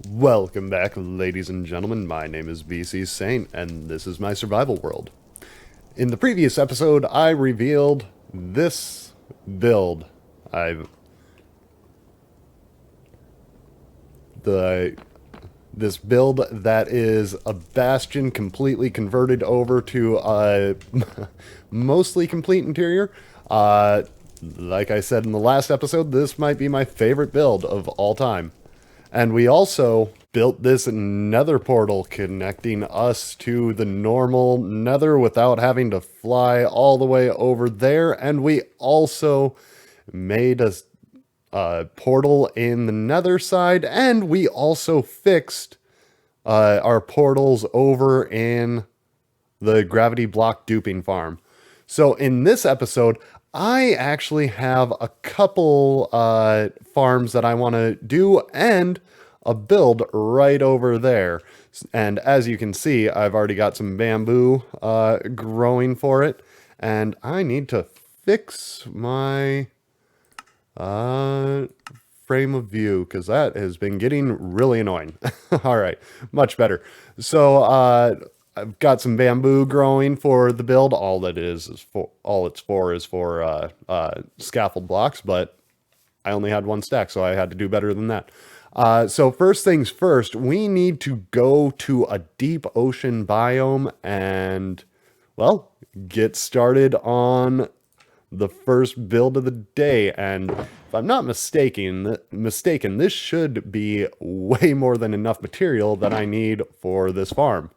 Welcome back, ladies and gentlemen. My name is BC Saint, and this is my survival world. In the previous episode, I revealed this build. This build that is a bastion completely converted over to a mostly complete interior. Like I said in the last episode, this might be my favorite build of all time. And we also built this nether portal connecting us to the normal nether without having to fly all the way over there. And we also made a portal in the nether side. And we also fixed our portals over in the gravity block duping farm. So in this episode, I actually have a couple farms that I want to do and a build right over there. And as you can see, I've already got some bamboo growing for it. And I need to fix my frame of view because that has been getting really annoying. All right, much better. So I've got some bamboo growing for the build. All it's for is for scaffold blocks, but I only had one stack, so I had to do better than that. So first things first, we need to go to a deep ocean biome and, well, get started on the first build of the day. And if I'm not mistaken, this should be way more than enough material that I need for this farm.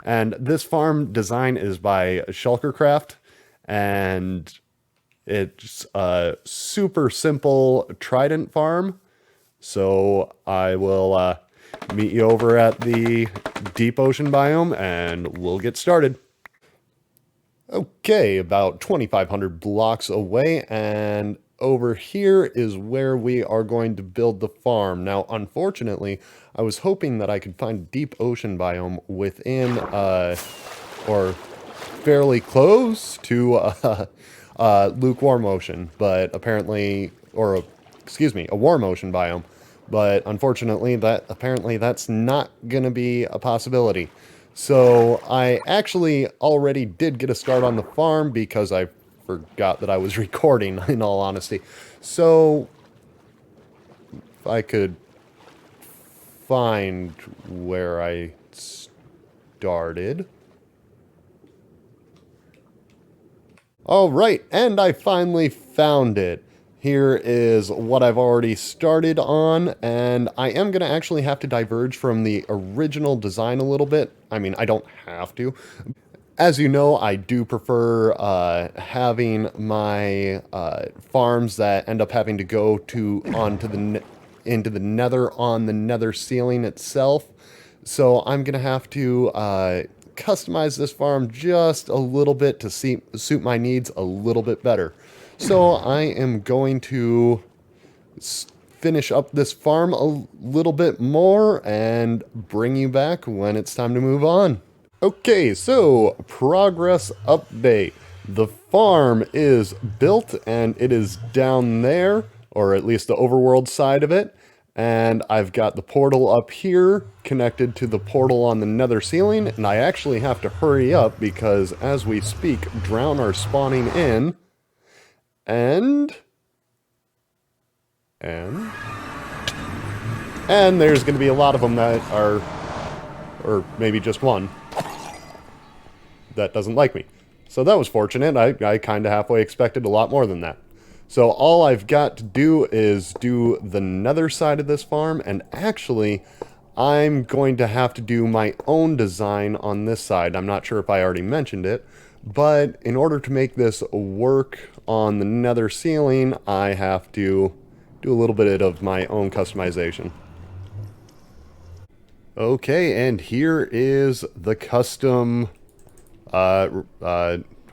And this farm design is by ShulkerCraft, and it's a super simple Trident farm. So I will meet you over at the deep ocean biome and we'll get started. Okay, about 2,500 blocks away, and over here is where we are going to build the farm. Now, unfortunately, I was hoping that I could find a deep ocean biome within, or fairly close to lukewarm ocean, but apparently, a warm ocean biome. But unfortunately, that's not going to be a possibility. So I actually already did get a start on the farm because I forgot that I was recording, in all honesty. So if I could find where I started. All right, and I finally found it. Here is what I've already started on, and I am going to actually have to diverge from the original design a little bit. I mean, I don't have to. As you know, I do prefer having my farms that end up having to go into the nether on the nether ceiling itself. So I'm going to have to customize this farm just a little bit to suit my needs a little bit better. So I am going to finish up this farm a little bit more and bring you back when it's time to move on. Okay, so progress update. The farm is built and it is down there, or at least the overworld side of it. And I've got the portal up here connected to the portal on the nether ceiling. And I actually have to hurry up because as we speak, drown are spawning in. And there's going to be a lot of them that are, or maybe just one, that doesn't like me. So that was fortunate. I kind of halfway expected a lot more than that. So all I've got to do is do the nether side of this farm, and actually I'm going to have to do my own design on this side. I'm not sure if I already mentioned it, but in order to make this work on the nether ceiling, I have to do a little bit of my own customization. Okay, and here is the custom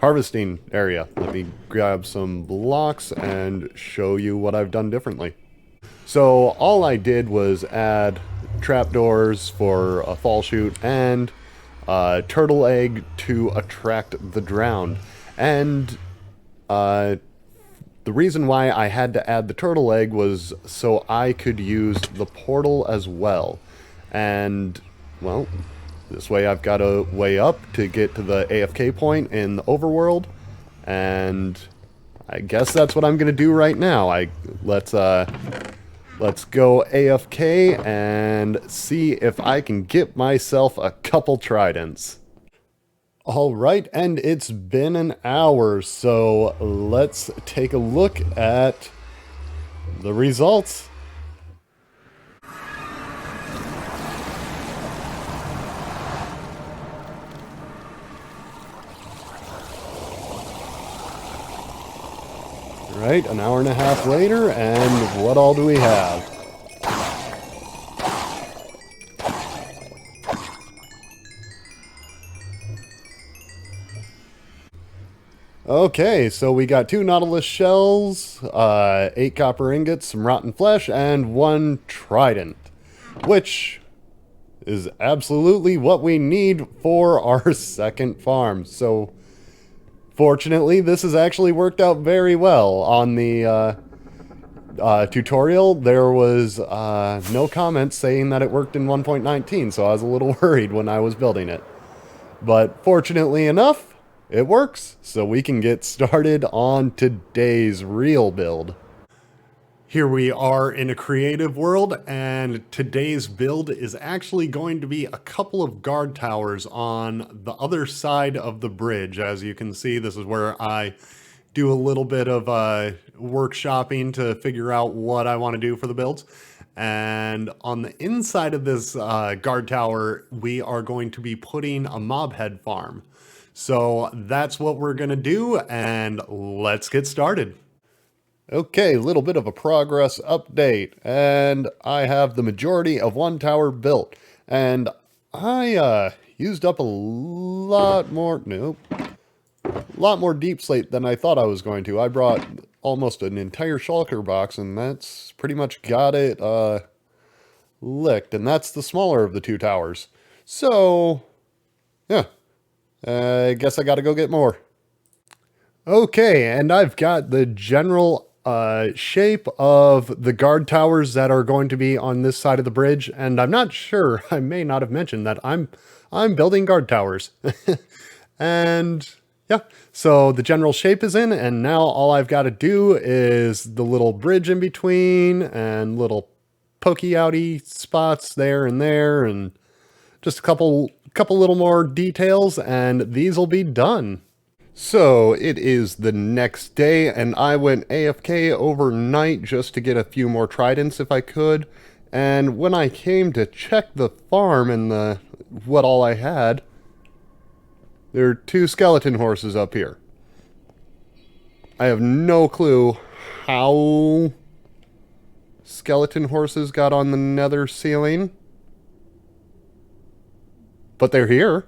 harvesting area. Let me grab some blocks and show you what I've done differently. So all I did was add trapdoors for a fall chute and turtle egg to attract the drowned. And the reason why I had to add the turtle egg was so I could use the portal as well. And, well, this way I've got a way up to get to the AFK point in the overworld. And I guess that's what I'm going to do right now. Let's go AFK and see if I can get myself a couple tridents. Alright, and it's been an hour, so let's take a look at the results. Right, an hour and a half later, and what all do we have? Okay, so we got 2 Nautilus shells, 8 copper ingots, some rotten flesh, and 1 trident, which is absolutely what we need for our second farm. So, fortunately, this has actually worked out very well. On the tutorial, there was no comments saying that it worked in 1.19, so I was a little worried when I was building it. But fortunately enough, it works, so we can get started on today's real build. Here we are in a creative world, and today's build is actually going to be a couple of guard towers on the other side of the bridge. As you can see, this is where I do a little bit of workshopping to figure out what I want to do for the builds. And on the inside of this guard tower, we are going to be putting a mob head farm. So that's what we're going to do, and let's get started. Okay, a little bit of a progress update, and I have the majority of one tower built, and I used up a lot more deep slate than I thought I was going to. I brought almost an entire shulker box, and that's pretty much got it licked, and that's the smaller of the 2 towers. So, yeah, I guess I gotta go get more. Okay, and I've got the general shape of the guard towers that are going to be on this side of the bridge, and I'm not sure, I may not have mentioned that I'm building guard towers. And yeah, so the general shape is in, and now all I've got to do is the little bridge in between and little pokey outy spots there, and just a couple little more details, and these will be done. So it is the next day, and I went AFK overnight just to get a few more tridents if I could. And when I came to check the farm and what all I had, there are 2 skeleton horses up here. I have no clue how skeleton horses got on the nether ceiling, but they're here.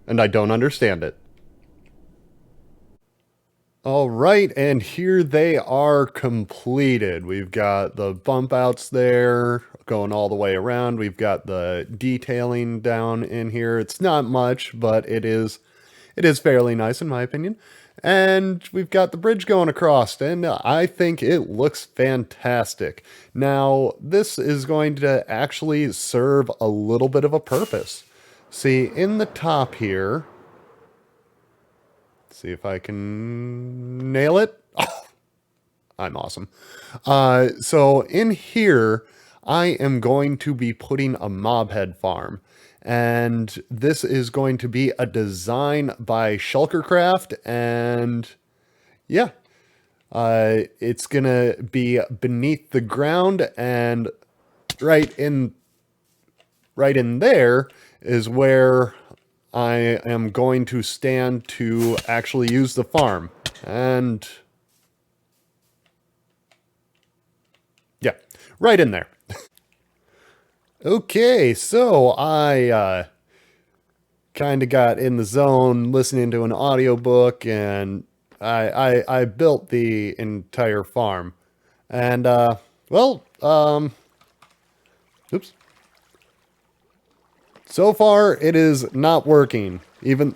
And I don't understand it. Alright, and here they are completed. We've got the bump outs there going all the way around. We've got the detailing down in here. It's not much, but it is fairly nice in my opinion. And we've got the bridge going across, and I think it looks fantastic. Now, this is going to actually serve a little bit of a purpose. See, in the top here, see if I can nail it. Oh, I'm awesome. So in here, I am going to be putting a mob head farm. And this is going to be a design by ShulkerCraft, and yeah, it's going to be beneath the ground, and right in there is where I am going to stand to actually use the farm. And yeah, right in there. Okay, so I kind of got in the zone listening to an audiobook, and I built the entire farm. And oops. So far, it is not working.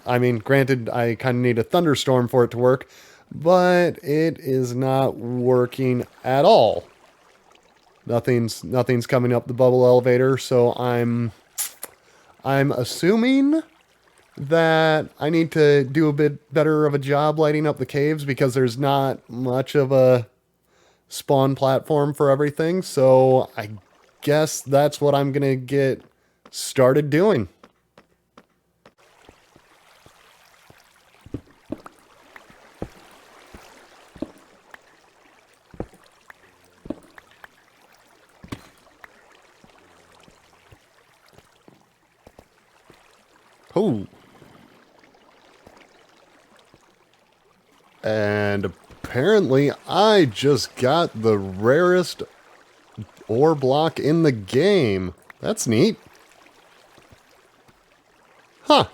I mean, granted, I kind of need a thunderstorm for it to work, but it is not working at all. Nothing's coming up the bubble elevator, so I'm assuming that I need to do a bit better of a job lighting up the caves because there's not much of a spawn platform for everything. So I guess that's what I'm gonna get started doing. Oh. And apparently I just got the rarest ore block in the game. That's neat. Huh.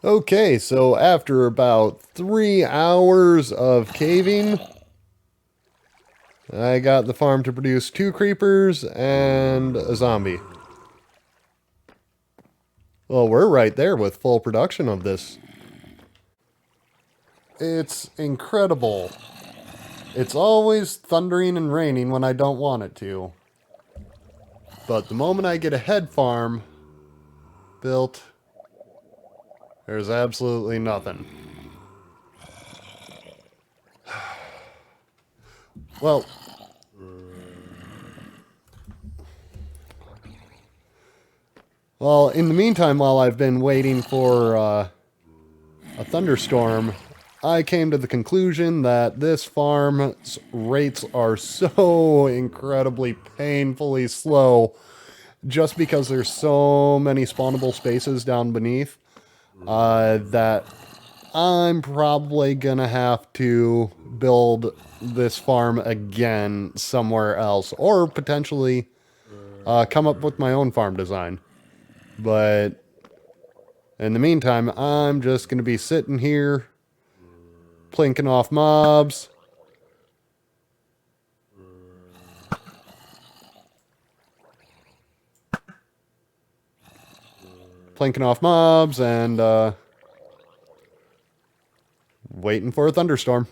Okay, so after about 3 hours of caving, I got the farm to produce 2 creepers and a zombie. Well, we're right there with full production of this. It's incredible. It's always thundering and raining when I don't want it to. But the moment I get a head farm built, there's absolutely nothing. Well, in the meantime, while I've been waiting for a thunderstorm, I came to the conclusion that this farm's rates are so incredibly painfully slow just because there's so many spawnable spaces down beneath that I'm probably gonna have to build this farm again somewhere else, or potentially come up with my own farm design. But in the meantime, I'm just gonna be sitting here plinking off mobs. Plinking off mobs and waiting for a thunderstorm.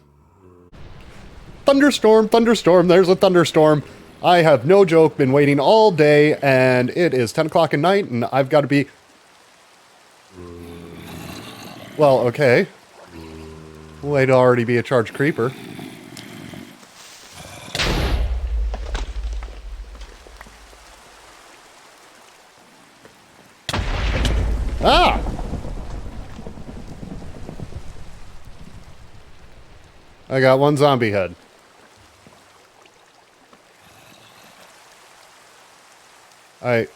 Thunderstorm, thunderstorm, there's a thunderstorm. I have no joke been waiting all day and it is 10 o'clock at night and I've got to be... Well, okay. Way to already be a charged creeper. Ah! I got one zombie head. I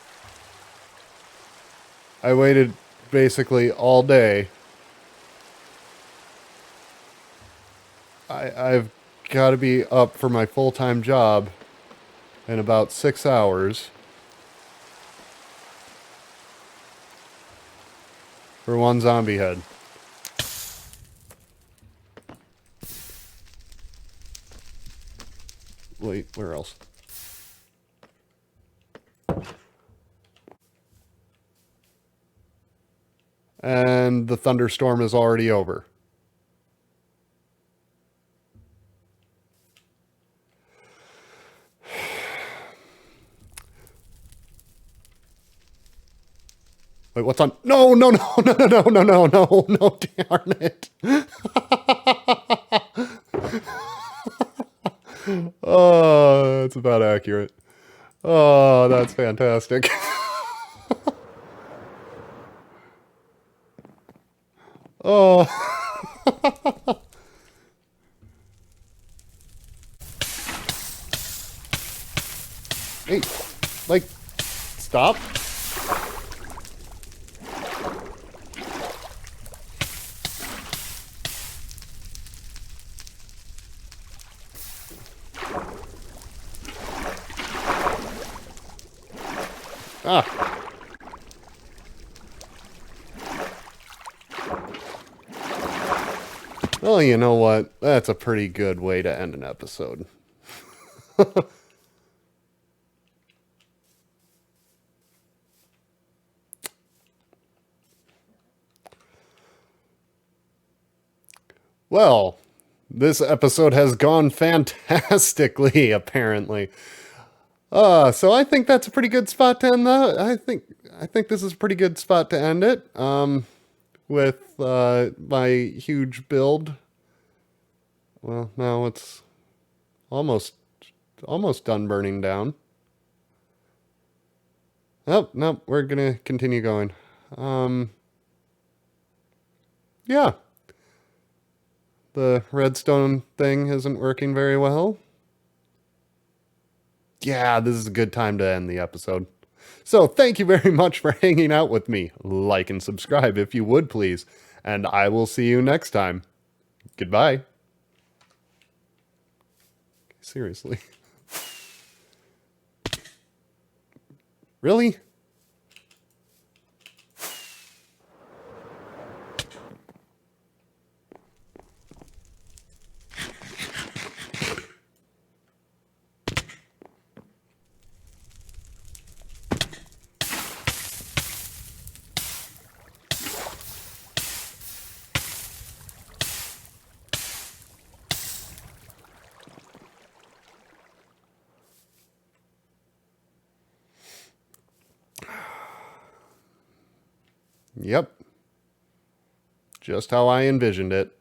waited basically all day. I've got to be up for my full-time job in about 6 hours. For one zombie head. Wait, where else? And the thunderstorm is already over. Wait, what's on? No, no, no, no, no, no, no, no, no, no, darn it. Oh, that's about accurate. Oh, that's fantastic. Oh. Hey, like, stop. Ah. Well, you know what? That's a pretty good way to end an episode. Well, This episode has gone fantastically, apparently. So I think that's a pretty good spot to end the. I think this is a pretty good spot to end it. With my huge build. Well, now it's almost done burning down. Nope, nope. We're gonna continue going. Yeah. The redstone thing isn't working very well. Yeah, this is a good time to end the episode. So thank you very much for hanging out with me. Like and subscribe if you would, please. And I will see you next time. Goodbye. Seriously. Really? Yep. Just how I envisioned it.